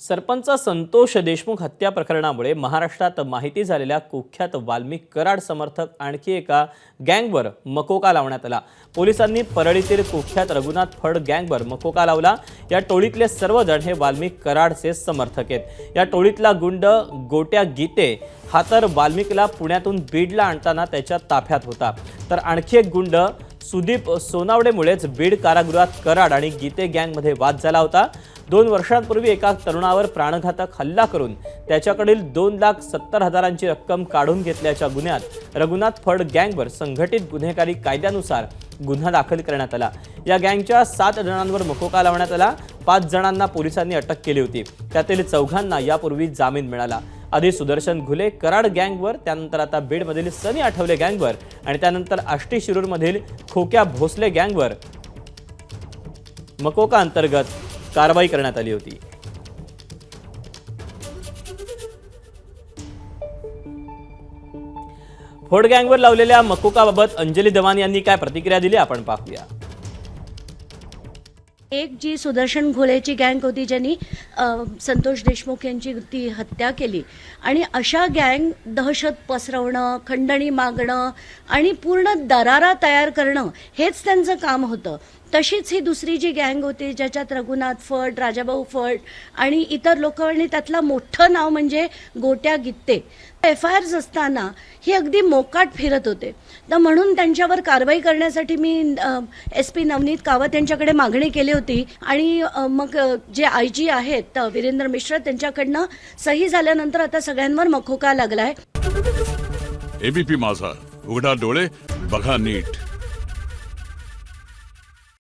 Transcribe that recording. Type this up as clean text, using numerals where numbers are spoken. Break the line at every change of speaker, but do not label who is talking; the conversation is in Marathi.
सरपंच संतोष देशमुख हत्या प्रकरणामुळे महाराष्ट्रात माहिती झालेल्या कुख्यात वाल्मिक कराड समर्थक आणखी एका गँगवर मकोका लावण्यात आला। पोलिसांनी परळीतील कुख्यात रघुनाथ फड गँगवर मकोका लावला। या टोळीतले सर्वजण हे वाल्मिक कराडचे समर्थक आहेत। या टोळीतला गुंड गोट्या गीते हा तर वाल्मिकला पुण्यातून बीडला आणताना त्याच्या ताफ्यात होता, तर आणखी एक गुंड सुदीप सोनावडेमुळेच बीड कारागृहात कराड आणि गीते गँगमध्ये वाद झाला होता। 2 वर्षांपूर्वी एका तरुणावर प्राणघातक हल्ला करून त्याच्याकडील 2,70,000ची रक्कम काढून घेतल्याच्या गुन्ह्यात रघुनाथ फड गँगवर संघटित गुन्हेगारी कायद्यानुसार गुन्हा दाखल करण्यात आला। या गँगच्या 7 जणांवर मकोका लावण्यात आला। 5 जणांना पोलिसांनी अटक केली होती, त्यातील 4घांना यापूर्वी जामीन मिळाला। आधी सुदर्शन घुले कराड गँगवर, त्यानंतर आता बीडमधील सनी आठवले गँगवर आणि त्यानंतर आष्टी शिरूरमधील खोक्या भोसले गँगवर मकोका अंतर्गत कारवाई करण्यात आली होती। फोड गँगवर लावलेल्या मकोकाबाबत अंजली दवान यांनी काय प्रतिक्रिया दिली आपण पाहूया।
एक जी सुदर्शन घोलेची गँग होती ज्यांनी संतोष देशमुख यांची ती हत्या केली आणि अशा गँग दहशत पसरवणं, खंडणी मागणं आणि पूर्ण दरारा तयार करणं हेच त्यांचं काम होतं। तशीच ही दुसरी जी गँग होती ज्याच्यात रघुनाथ फड, राजाभाऊ फड आणि इतर लोक आणि त्यातला मोठं नाव म्हणजे गोट्या गीते FIRs असताना ही अगदी मोकाट फिरत होते। तर म्हणून त्यांच्यावर कारवाई करण्यासाठी मी SP नवनीत कावत यांच्याकडे मागणी केली होती आणि मग जे IG आहेत वीरेंद्र मिश्र त्यांच्याकडनं सही झाल्यानंतर आता सगळ्यांवर मकोका लागलाय।
ABP माझा, उघडा डोळे बघा नीट।